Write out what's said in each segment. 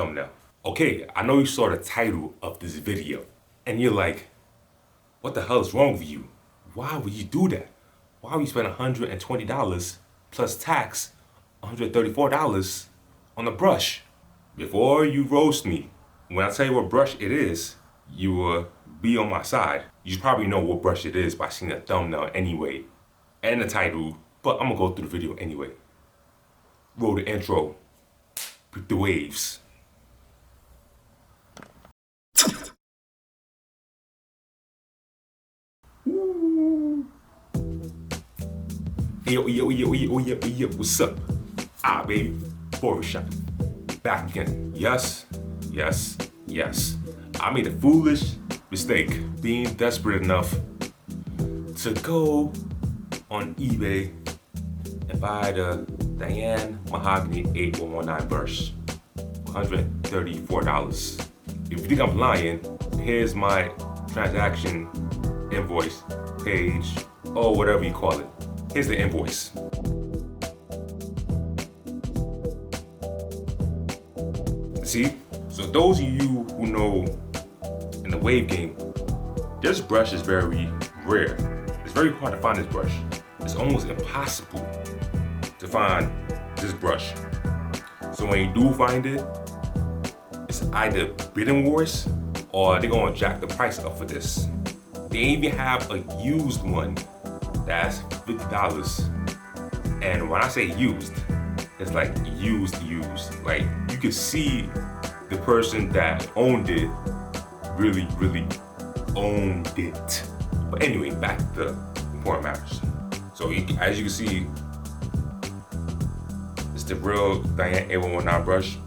thumbnail. Okay, I know you saw the title of this video, and you're like, what the hell is wrong with you? Why would you do that? Why would you spend $120 plus tax, $134 on a brush? Before you roast me, when I tell you what brush it is, you will be on my side. You probably know what brush it is by seeing the thumbnail anyway, and the title, but I'm gonna go through the video anyway. Roll the intro, with the waves. Yo, what's up? Baby, barbershop. Back again. Yes. I made a foolish mistake being desperate enough to go on eBay and buy the Diane mahogany 8119 brush. $134. If you think I'm lying, here's my transaction invoice page, or whatever you call it. Here's the invoice. See? So those of you who know in the wave game, this brush is very rare. It's very hard to find this brush. It's almost impossible to find this brush. So when you do find it, it's either bidding wars or they're gonna jack the price up for this. They even have a used one that's $50. And when I say used, it's like used. Like you can see the person that owned it really owned it. But anyway, back to the important matters. So as you can see, it's the real Diane 8119 brush.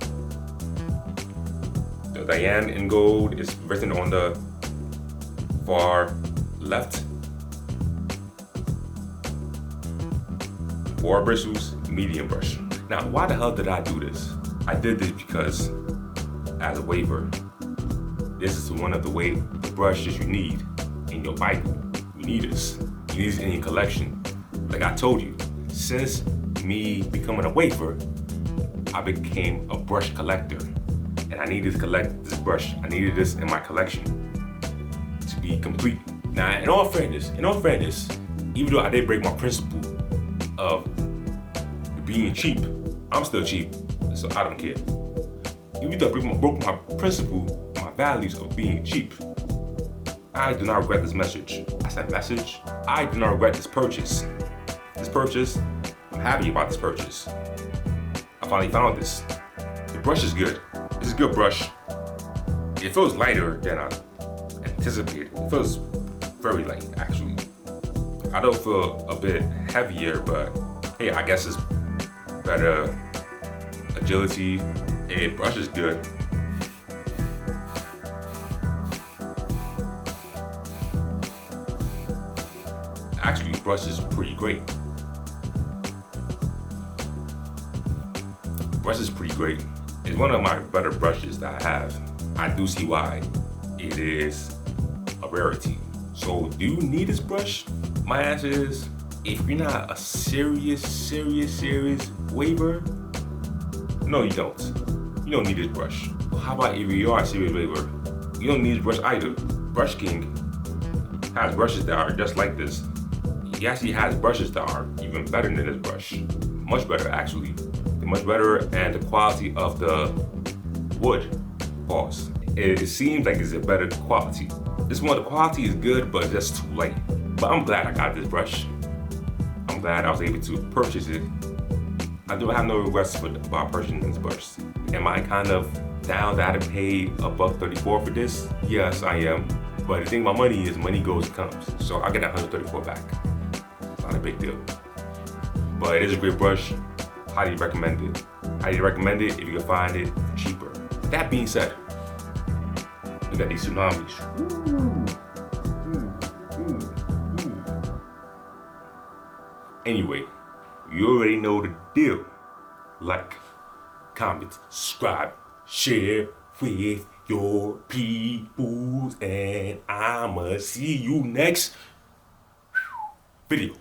The Diane in gold is written on the far left. 4 bristles, medium brush. Now, why the hell did I do this? I did this because, as a waiver, this is one of the brushes you need in your Bible. You need this. You need this in your collection. Like I told you, since me becoming a waiver, I became a brush collector. And I needed to collect this brush. I needed this in my collection to be complete. Now, in all fairness, even though I did break my principle of being cheap, I'm still cheap, so I don't care. Even though I broke my principle, my values of being cheap, I do not regret this message. I said message. I do not regret this purchase. I'm happy about this purchase. I finally found this. The brush is good. It's a good brush. It feels lighter than I anticipated. It feels very light, actually. I don't feel a bit heavier, but hey, I guess it's better agility. And brush is good. Actually, brush is pretty great. It's one of my better brushes that I have. I do see why it is a rarity. So do you need this brush? My answer is, if you're not a serious waiver, no you don't. You don't need this brush. Well, how about if you are a serious waiver? You don't need this brush either. Brush King has brushes that are just like this. He actually has brushes that are even better than this brush. Much better, actually. They're much better, and the quality of the wood, pause. It seems like it's a better quality. This one, the quality is good, but it's just too light. But I'm glad I got this brush. I'm glad I was able to purchase it. I do have no regrets about purchasing this brush. Am I kind of down that I had to pay $134 for this? Yes, I am. But the thing about money is money goes and comes. So I'll get that $134 back. It's not a big deal. But it is a great brush. Highly recommend it. Highly recommend it if you can find it cheaper. That being said, look at these tsunamis. Anyway, you already know the deal. Like, comment, subscribe, share with your peoples, and I'ma see you next video.